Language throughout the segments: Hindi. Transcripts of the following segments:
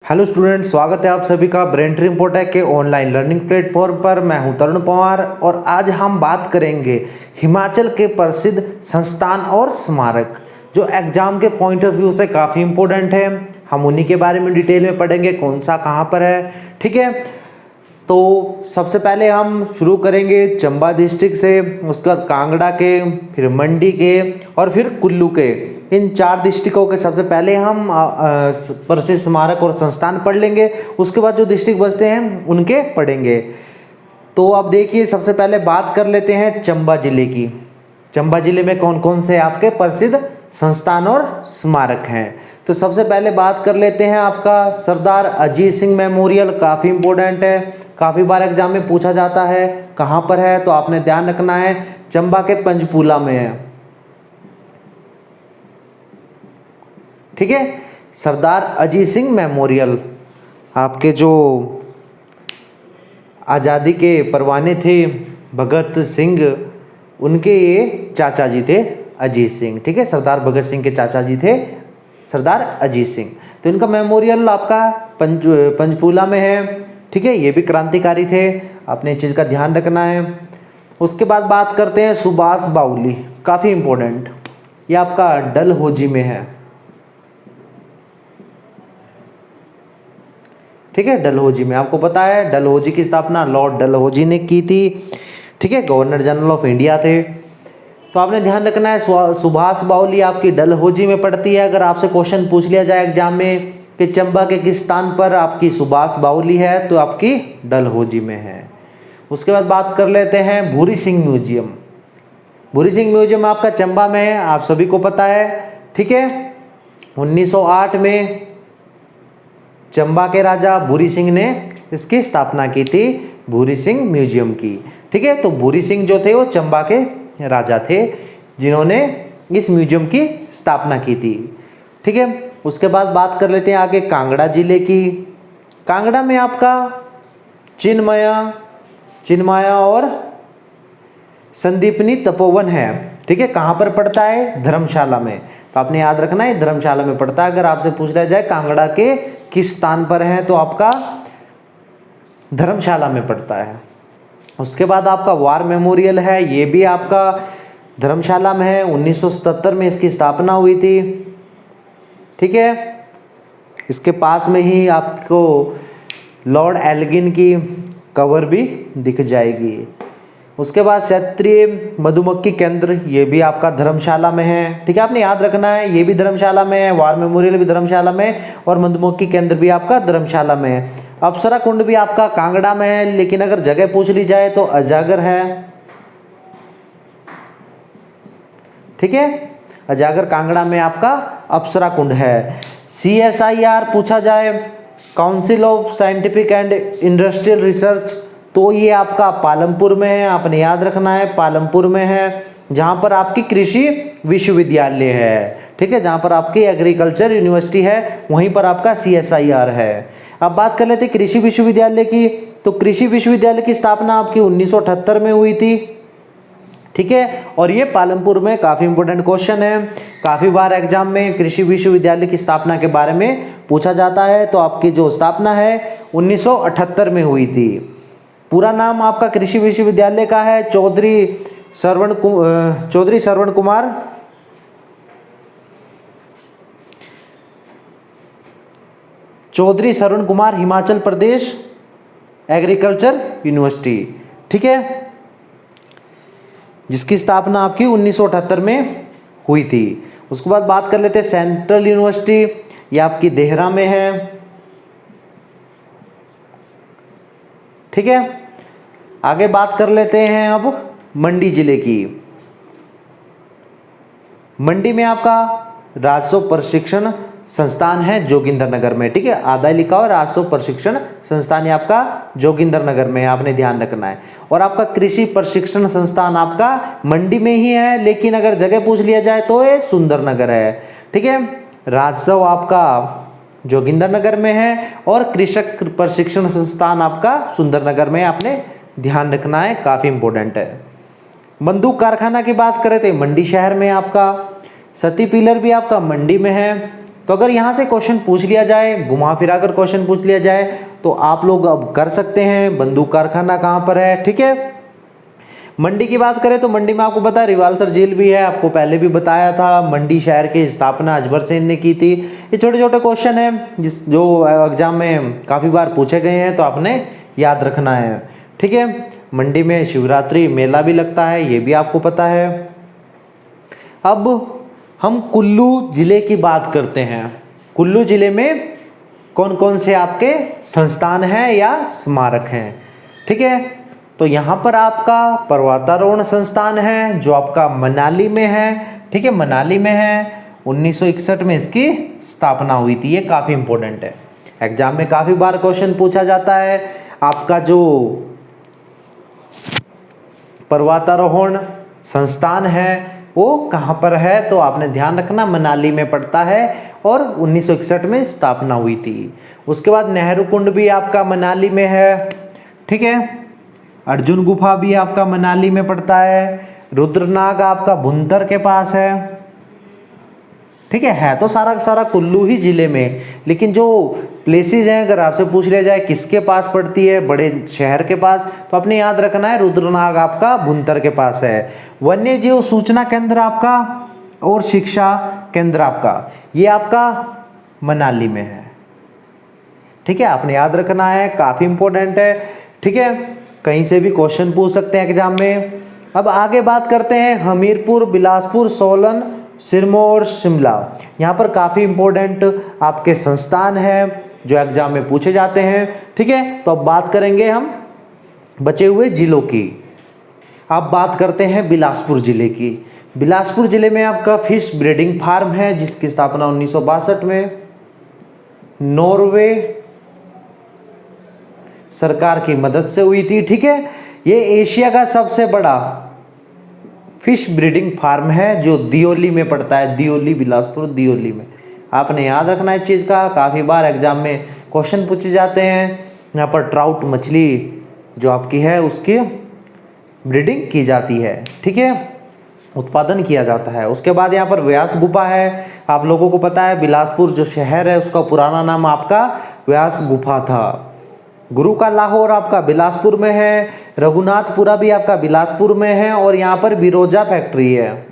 हेलो स्टूडेंट, स्वागत है आप सभी का ब्रेन ट्री इम्पोर्टेक के ऑनलाइन लर्निंग प्लेटफॉर्म पर। मैं हूं तरुण पवार और आज हम बात करेंगे हिमाचल के प्रसिद्ध संस्थान और स्मारक जो एग्जाम के पॉइंट ऑफ व्यू से काफ़ी इम्पोर्टेंट है। हम उन्हीं के बारे में डिटेल में पढ़ेंगे, कौन सा कहाँ पर है। ठीक है, तो सबसे पहले हम शुरू करेंगे चंबा डिस्ट्रिक्ट से, उसके बाद कांगड़ा के, फिर मंडी के और फिर कुल्लू के। इन 4 डिस्ट्रिक्टों के सबसे पहले हम प्रसिद्ध स्मारक और संस्थान पढ़ लेंगे, उसके बाद जो डिस्ट्रिक्ट बचते हैं उनके पढ़ेंगे। तो अब देखिए, सबसे पहले बात कर लेते हैं चंबा जिले की। चंबा जिले में कौन कौन से आपके प्रसिद्ध संस्थान और स्मारक हैं। तो सबसे पहले बात कर लेते हैं आपका सरदार अजीत सिंह मेमोरियल। काफ़ी इंपॉर्टेंट है, काफ़ी बार एग्जाम में पूछा जाता है। कहाँ पर है तो आपने ध्यान रखना है, चंबा के पंचकूला में है। ठीक है, सरदार अजीत सिंह मेमोरियल आपके जो आज़ादी के परवाने थे भगत सिंह, उनके ये चाचा जी थे अजीत सिंह। ठीक है, सरदार भगत सिंह के चाचा जी थे सरदार अजीत सिंह। तो इनका मेमोरियल आपका पंचकूला में है। ठीक है, ये भी क्रांतिकारी थे, आपने इस चीज़ का ध्यान रखना है। उसके बाद बात करते हैं सुभाष बावली, काफ़ी इम्पोर्टेंट, ये आपका डलहौजी में है। ठीक है, डलहौजी में, आपको पता है डलहौजी की स्थापना लॉर्ड डलहौजी ने की थी। ठीक है, गवर्नर जनरल ऑफ इंडिया थे। तो आपने ध्यान रखना है सुभाष बावली आपकी डलहौजी में पड़ती है। अगर आपसे क्वेश्चन पूछ लिया जाए एग्जाम में कि चंबा के किस स्थान पर आपकी सुभाष बावली है, तो आपकी डलहौजी में है। उसके बाद बात कर लेते हैं भूरी सिंह म्यूजियम। भूरी सिंह म्यूजियम आपका चंबा में है, आप सभी को पता है। ठीक है, 1908 में चंबा के राजा भूरी सिंह ने इसकी स्थापना की थी, भूरी सिंह म्यूजियम की। ठीक है, तो भूरी सिंह जो थे वो चंबा के राजा थे जिन्होंने इस म्यूजियम की स्थापना की थी। ठीक है, उसके बाद बात कर लेते हैं आगे कांगड़ा जिले की। कांगड़ा में आपका चिन्मया और संदीपनी तपोवन है। ठीक है, कहाँ पर पड़ता है? धर्मशाला में। तो आपने याद रखना है धर्मशाला में पड़ता है। अगर आपसे पूछ लिया जाए कांगड़ा के किस स्थान पर है, तो आपका धर्मशाला में पड़ता है। उसके बाद आपका वार मेमोरियल है, ये भी आपका धर्मशाला में है। 1977 में इसकी स्थापना हुई थी। ठीक है, इसके पास में ही आपको लॉर्ड एल्गिन की कवर भी दिख जाएगी। उसके बाद क्षेत्रीय मधुमक्खी केंद्र, ये भी आपका धर्मशाला में है। ठीक है, आपने याद रखना है, ये भी धर्मशाला में है, वार मेमोरियल भी धर्मशाला में और मधुमक्खी केंद्र भी आपका धर्मशाला में है। अप्सरा कुंड भी आपका कांगड़ा में है, लेकिन अगर जगह पूछ ली जाए तो अजागर है। ठीक है, अजागर कांगड़ा में आपका अप्सरा कुंड है। CSIR पूछा जाए, council of scientific and industrial research, तो ये आपका पालमपुर में है। आपने याद रखना है पालमपुर में है, जहाँ पर आपकी कृषि विश्वविद्यालय है। ठीक है, जहाँ पर आपकी एग्रीकल्चर यूनिवर्सिटी है, वहीं पर आपका CSIR है। अब बात कर लेते हैं कृषि विश्वविद्यालय की। तो कृषि विश्वविद्यालय की स्थापना आपकी 1978 में हुई थी। ठीक है, और ये पालमपुर में, काफ़ी इंपॉर्टेंट क्वेश्चन है, काफ़ी बार एग्जाम में कृषि विश्वविद्यालय की स्थापना के बारे में पूछा जाता है। तो आपकी जो स्थापना है 1978 में हुई थी। पूरा नाम आपका कृषि विश्वविद्यालय का है चौधरी श्रवण कुमार हिमाचल प्रदेश एग्रीकल्चर यूनिवर्सिटी। ठीक है, जिसकी स्थापना आपकी 1978 में हुई थी। उसके बाद बात कर लेते हैं सेंट्रल यूनिवर्सिटी, ये आपकी देहरा में है। ठीक है, आगे बात कर लेते हैं अब मंडी जिले की। मंडी में आपका राजस्व प्रशिक्षण संस्थान है जोगिंदरनगर में। ठीक है, आधा लिखा हुआ राजस्व प्रशिक्षण संस्थान है आपका जोगिंदरनगर में, आपने ध्यान रखना है। और आपका कृषि प्रशिक्षण संस्थान आपका मंडी में ही है, लेकिन अगर जगह पूछ लिया जाए तो ये सुंदरनगर है। ठीक है, राजस्व आपका जोगिंदरनगर में है और कृषक प्रशिक्षण संस्थान आपका सुंदरनगर में, आपने ध्यान रखना है, काफ़ी इंपॉर्टेंट है। बंदूक कारखाना की बात करें तो मंडी शहर में आपका, सती पिलर भी आपका मंडी में है। तो अगर यहाँ से क्वेश्चन पूछ लिया जाए, घुमा फिरा कर क्वेश्चन पूछ लिया जाए, तो आप लोग अब कर सकते हैं बंदूक कारखाना कहाँ पर है। ठीक है, मंडी की बात करें तो मंडी में आपको पता है रिवाल्सर झील भी है, आपको पहले भी बताया था। मंडी शहर की स्थापना अजबर सेन ने की थी। ये छोटे छोटे क्वेश्चन हैं जो एग्जाम में काफ़ी बार पूछे गए हैं, तो आपने याद रखना है। ठीक है, मंडी में शिवरात्रि मेला भी लगता है, ये भी आपको पता है। अब हम कुल्लू जिले की बात करते हैं। कुल्लू जिले में कौन कौन से आपके संस्थान हैं या स्मारक हैं। ठीक है, तो यहाँ पर आपका पर्वतारोहण संस्थान है जो आपका मनाली में है। ठीक है, मनाली में है। 1961 में इसकी स्थापना हुई थी। ये काफ़ी इंपॉर्टेंट है, एग्जाम में काफ़ी बार क्वेश्चन पूछा जाता है। आपका जो पर्वतारोहण संस्थान है वो कहाँ पर है, तो आपने ध्यान रखना मनाली में पड़ता है और 1961 में स्थापना हुई थी। उसके बाद नेहरू कुंड भी आपका मनाली में है। ठीक है, अर्जुन गुफा भी आपका मनाली में पड़ता है। रुद्रनाग आपका भुंतर के पास है। ठीक है तो सारा कुल्लू ही जिले में, लेकिन जो प्लेसेस हैं अगर आपसे पूछ लिया जाए किसके पास पड़ती है, बड़े शहर के पास, तो आपने याद रखना है रुद्रनाग आपका भुंतर के पास है। वन्य जीव सूचना केंद्र आपका और शिक्षा केंद्र आपका ये आपका मनाली में है। ठीक है, आपने याद रखना है, काफ़ी इंपॉर्टेंट है। ठीक है, कहीं से भी क्वेश्चन पूछ सकते हैं एग्जाम में। अब आगे बात करते हैं हमीरपुर, बिलासपुर, सोलन, सिरमौर, शिमला। यहाँ पर काफ़ी इंपॉर्टेंट आपके संस्थान हैं जो एग्जाम में पूछे जाते हैं। ठीक है, तो अब बात करेंगे हम बचे हुए जिलों की। अब बात करते हैं बिलासपुर जिले की। बिलासपुर जिले में आपका फिश ब्रीडिंग फार्म है जिसकी स्थापना 1962 में नॉर्वे सरकार की मदद से हुई थी। ठीक है, ये एशिया का सबसे बड़ा फिश ब्रीडिंग फार्म है जो दियोली में पड़ता है। दियोली, बिलासपुर दियोली में। आपने याद रखना है इस चीज़ का, काफ़ी बार एग्जाम में क्वेश्चन पूछे जाते हैं। यहाँ पर ट्राउट मछली जो आपकी है उसकी ब्रीडिंग की जाती है। ठीक है, उत्पादन किया जाता है। उसके बाद यहाँ पर व्यास गुफा है। आप लोगों को पता है बिलासपुर जो शहर है उसका पुराना नाम आपका व्यास गुफा था। गुरु का लाहौर आपका बिलासपुर में है। रघुनाथपुरा भी आपका बिलासपुर में है और यहाँ पर बिरोजा फैक्ट्री है।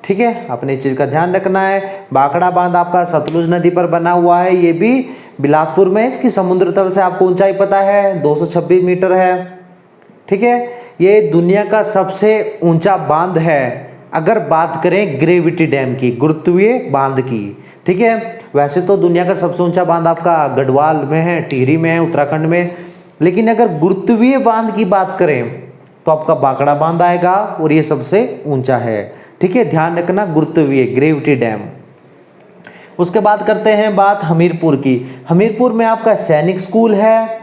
ठीक है, अपने चीज़ का ध्यान रखना है। बाखड़ा बांध आपका सतलुज नदी पर बना हुआ है, ये भी बिलासपुर में। इसकी समुद्र तल से आपको ऊंचाई पता है 226 मीटर है। ठीक है, ये दुनिया का सबसे ऊंचा बांध है अगर बात करें ग्रेविटी डैम की, गुरुत्वीय बांध की। ठीक है, वैसे तो दुनिया का सबसे ऊंचा बांध आपका गढ़वाल में है, टिहरी में है, उत्तराखंड में, लेकिन अगर गुरुत्वीय बांध की बात करें तो आपका बाखड़ा बांध आएगा और ये सबसे ऊंचा है। ठीक है, ध्यान रखना, गुरुत्वीय ग्रेविटी डैम। उसके बाद करते हैं बात हमीरपुर की। हमीरपुर में आपका सैनिक स्कूल है।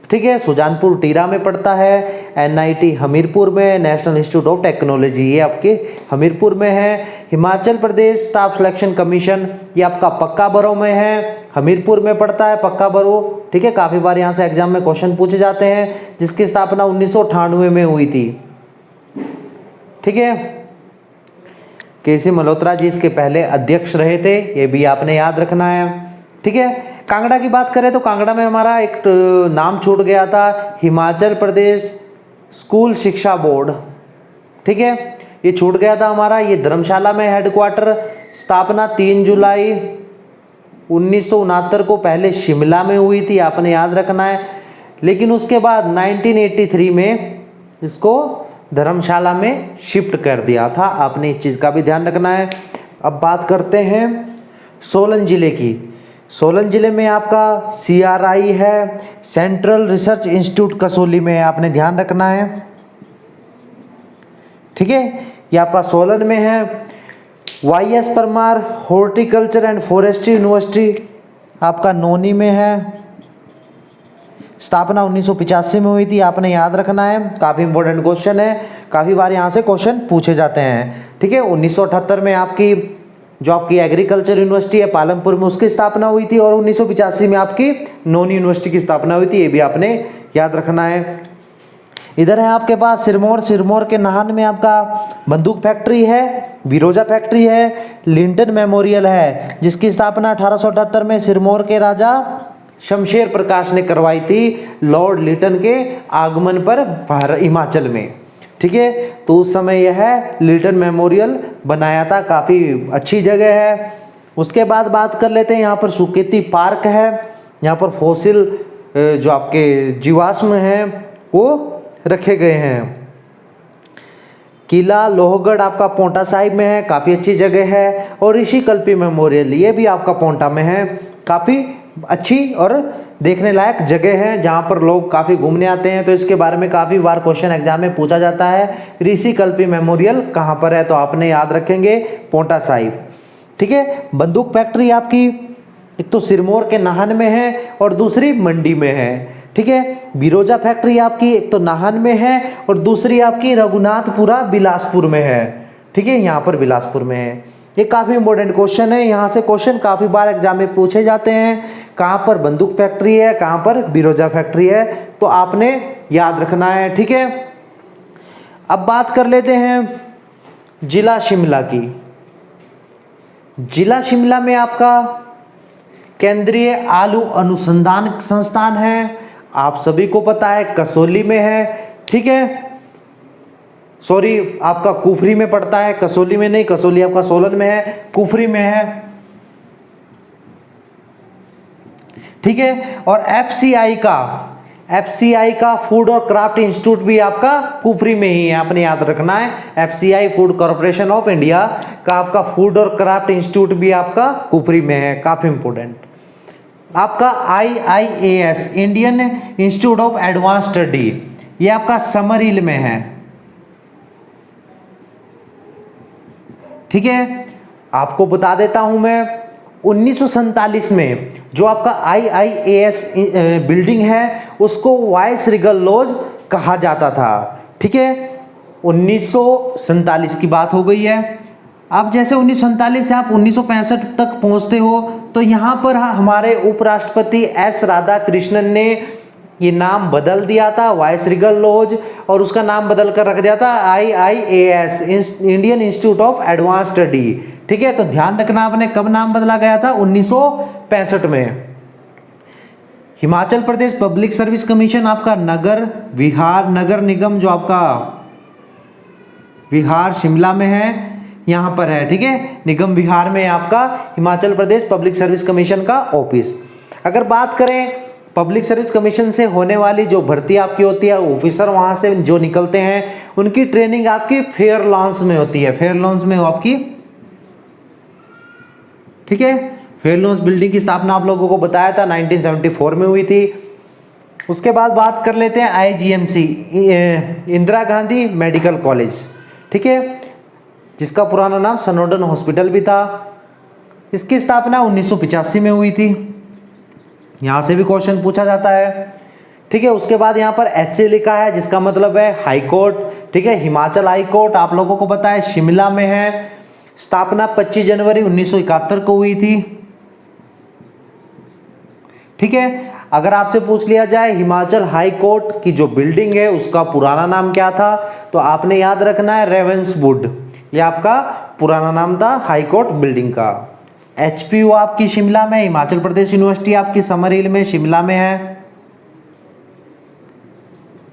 ठीक है, सुजानपुर टीरा में पड़ता है। NIT हमीरपुर में, नेशनल इंस्टीट्यूट ऑफ टेक्नोलॉजी ये आपके हमीरपुर में है। Himachal Pradesh staff selection commission ये आपका पक्का बरो में है, हमीरपुर में पड़ता है पक्का बरो। ठीक है, काफ़ी बार यहाँ से एग्जाम में क्वेश्चन पूछे जाते हैं, जिसकी स्थापना 1998 में हुई थी। ठीक है, KC मल्होत्रा जी इसके पहले अध्यक्ष रहे थे, ये भी आपने याद रखना है। ठीक है, कांगड़ा की बात करें तो कांगड़ा में हमारा एक नाम छूट गया था, हिमाचल प्रदेश स्कूल शिक्षा बोर्ड। ठीक है, ये छूट गया था हमारा। ये धर्मशाला में हेडक्वार्टर, स्थापना 3 जुलाई 1969 को पहले शिमला में हुई थी, आपने याद रखना है। लेकिन उसके बाद 1983 में इसको धर्मशाला में शिफ्ट कर दिया था, आपने इस चीज़ का भी ध्यान रखना है। अब बात करते हैं सोलन जिले की। सोलन जिले में आपका CRI है, सेंट्रल रिसर्च इंस्टीट्यूट कसौली में, आपने ध्यान रखना है। ठीक है, ये आपका सोलन में है। YS Parmar horticulture and forestry university आपका नोनी में है, स्थापना 1985 में हुई थी, आपने याद रखना है। काफ़ी इंपॉर्टेंट क्वेश्चन है, काफ़ी बार यहाँ से क्वेश्चन पूछे जाते हैं। ठीक है, 1978 में आपकी जो आपकी एग्रीकल्चर यूनिवर्सिटी है पालमपुर में उसकी स्थापना हुई थी, और 1985 में आपकी नोनी यूनिवर्सिटी की स्थापना हुई थी, ये भी आपने याद रखना है। इधर है आपके पास सिरमौर, सिरमौर के नाहन में आपका बंदूक फैक्ट्री है, विरोजा फैक्ट्री है, लिंटन मेमोरियल है जिसकी स्थापना 1878 में सिरमौर के राजा शमशेर प्रकाश ने करवाई थी लॉर्ड लिटन के आगमन पर हिमाचल में। ठीक है, तो उस समय यह लिटन मेमोरियल बनाया था, काफ़ी अच्छी जगह है। उसके बाद बात कर लेते हैं, यहाँ पर सुकेती पार्क है, यहाँ पर फॉसिल जो आपके जीवाश्म हैं वो रखे गए हैं। किला लोहगढ़ आपका पोंटा साहिब में है, काफ़ी अच्छी जगह है। और ऋषि कल्पी मेमोरियल ये भी आपका पोंटा में है, काफ़ी अच्छी और देखने लायक जगह है जहाँ पर लोग काफ़ी घूमने आते हैं। तो इसके बारे में काफ़ी बार क्वेश्चन एग्जाम में पूछा जाता है, ऋषि कल्पी मेमोरियल कहाँ पर है, तो आपने याद रखेंगे पोंटा साहिब। ठीक है, बंदूक फैक्ट्री आपकी एक तो सिरमौर के नाहन में है और दूसरी मंडी में है। ठीक है, बिरोजा फैक्ट्री आपकी एक तो नाहन में है और दूसरी आपकी रघुनाथपुरा बिलासपुर में है। ठीक है, यहाँ पर बिलासपुर में है। ये काफ़ी इंपॉर्टेंट क्वेश्चन है, यहाँ से क्वेश्चन काफ़ी बार एग्जाम में पूछे जाते हैं, कहाँ पर बंदूक फैक्ट्री है, कहाँ पर बिरोजा फैक्ट्री है, तो आपने याद रखना है। ठीक है, अब बात कर लेते हैं जिला शिमला की। जिला शिमला में आपका केंद्रीय आलू अनुसंधान संस्थान है, आप सभी को पता है कसौली में है। ठीक है, सॉरी आपका कुफरी में पड़ता है, कसौली में नहीं, कसौली आपका सोलन में है, कुफरी में है। ठीक है, और एफसीआई का फूड और क्राफ्ट इंस्टीट्यूट भी आपका कुफरी में ही है, आपने याद रखना है। FCI food corporation of India का आपका फूड और क्राफ्ट इंस्टीट्यूट भी आपका कुफरी में है, काफी इंपोर्टेंट। आपका IIAS Indian institute of advance study ये आपका समरहिल में है। ठीक है, आपको बता देता हूं मैं 1947 में जो आपका IIAS बिल्डिंग है उसको वाइस रिगल लॉज कहा जाता था। ठीक है, 1947 की बात हो गई है। अब जैसे 1947 से आप 1965 तक पहुंचते हो तो यहाँ पर हमारे उपराष्ट्रपति S राधाकृष्णन ने ये नाम बदल दिया था वाइस रिगल लॉज, और उसका नाम बदल कर रख दिया था IIAS Indian institute of advance study. ठीक है, तो ध्यान रखना आपने कब नाम बदला गया था, 1965 में। Himachal Pradesh public service commission आपका नगर निगम जो आपका विहार शिमला में है, यहाँ पर है। ठीक है, निगम विहार में आपका Himachal Pradesh public service commission का ऑफिस। अगर बात करें पब्लिक सर्विस कमीशन से होने वाली जो भर्ती आपकी होती है, ऑफिसर वहाँ से जो निकलते हैं उनकी ट्रेनिंग आपकी फेयर लॉन्स में होती है, फेयर लॉन्स में हो आपकी। ठीक है, फेयर लॉन्स बिल्डिंग की स्थापना आप लोगों को बताया था 1974 में हुई थी। उसके बाद बात कर लेते हैं IGMC Indira Gandhi medical college. ठीक है, जिसका पुराना नाम सनोडन हॉस्पिटल भी था। इसकी स्थापना 1985 में हुई थी, यहाँ से भी क्वेश्चन पूछा जाता है। ठीक है, उसके बाद यहाँ पर HC लिखा है जिसका मतलब है हाई कोर्ट। ठीक है, हिमाचल हाई कोर्ट आप लोगों को पता है शिमला में है। स्थापना 25 जनवरी 1971 को हुई थी। ठीक है, अगर आपसे पूछ लिया जाए हिमाचल हाई कोर्ट की जो बिल्डिंग है उसका पुराना नाम क्या था, तो आपने याद रखना है रेवेंसवुड, ये आपका पुराना नाम था हाई कोर्ट बिल्डिंग का। HPU आपकी शिमला में, हिमाचल प्रदेश यूनिवर्सिटी आपकी समरहिल में शिमला में है।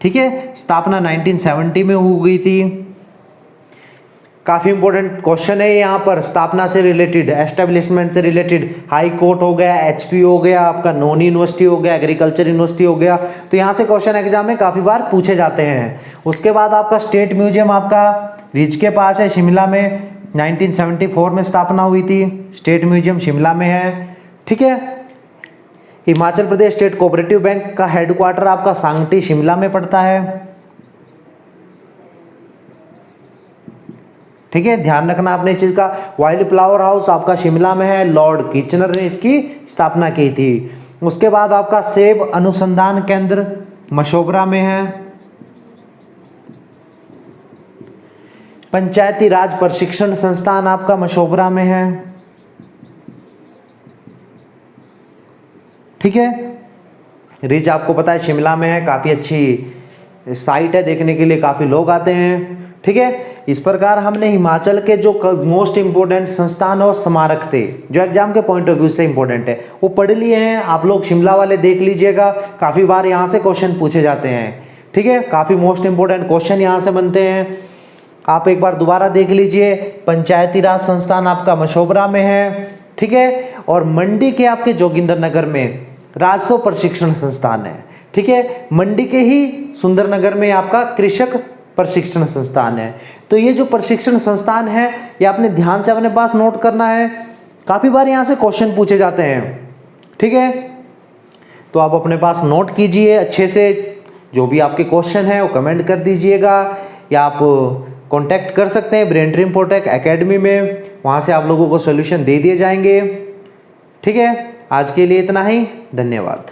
ठीक है, स्थापना 1970 में हो गई थी। काफी इंपॉर्टेंट क्वेश्चन है यहाँ पर, स्थापना से रिलेटेड, एस्टेब्लिशमेंट से रिलेटेड। हाई कोर्ट हो गया, HPU हो गया, आपका नोनी यूनिवर्सिटी हो गया, एग्रीकल्चर यूनिवर्सिटी हो गया, तो यहाँ से क्वेश्चन एग्जाम में काफी बार पूछे जाते हैं। उसके बाद आपका स्टेट म्यूजियम आपका रिज के पास है शिमला में, 1974 में स्थापना हुई थी। स्टेट म्यूजियम शिमला में है। ठीक है, Himachal Pradesh state cooperative bank का हेडक्वार्टर आपका सांगटी शिमला में पड़ता है। ठीक है, ध्यान रखना आपने इस चीज का। वाइल्ड फ्लावर हाउस आपका शिमला में है, लॉर्ड किचनर ने इसकी स्थापना की थी। उसके बाद आपका सेब अनुसंधान केंद्र मशोबरा में है। पंचायती राज प्रशिक्षण संस्थान आपका मशोबरा में है। ठीक है, रिज आपको पता है शिमला में है, काफी अच्छी साइट है, देखने के लिए काफ़ी लोग आते हैं। ठीक है, इस प्रकार हमने हिमाचल के जो मोस्ट इम्पोर्टेंट संस्थान और स्मारक थे जो एग्जाम के पॉइंट ऑफ व्यू से इम्पोर्टेंट है वो पढ़ लिए हैं। आप लोग शिमला वाले देख लीजिएगा, काफ़ी बार यहाँ से क्वेश्चन पूछे जाते हैं। ठीक है, काफ़ी मोस्ट इम्पोर्टेंट क्वेश्चन यहाँ से बनते हैं। आप एक बार दोबारा देख लीजिए, पंचायती राज संस्थान आपका मशोबरा में है। ठीक है, और मंडी के आपके जोगिंदरनगर में राजस्व प्रशिक्षण संस्थान है। ठीक है, मंडी के ही सुंदरनगर में आपका कृषक प्रशिक्षण संस्थान है। तो ये जो प्रशिक्षण संस्थान है ये आपने ध्यान से अपने पास नोट करना है, काफ़ी बार यहाँ से क्वेश्चन पूछे जाते हैं। ठीक है, तो आप अपने पास नोट कीजिए अच्छे से, जो भी आपके क्वेश्चन है वो कमेंट कर दीजिएगा, या आप कांटेक्ट कर सकते हैं ब्रेनट्री इन्फोटेक एकेडमी में, वहाँ से आप लोगों को सोल्यूशन दे दिए जाएंगे। ठीक है, आज के लिए इतना ही, धन्यवाद।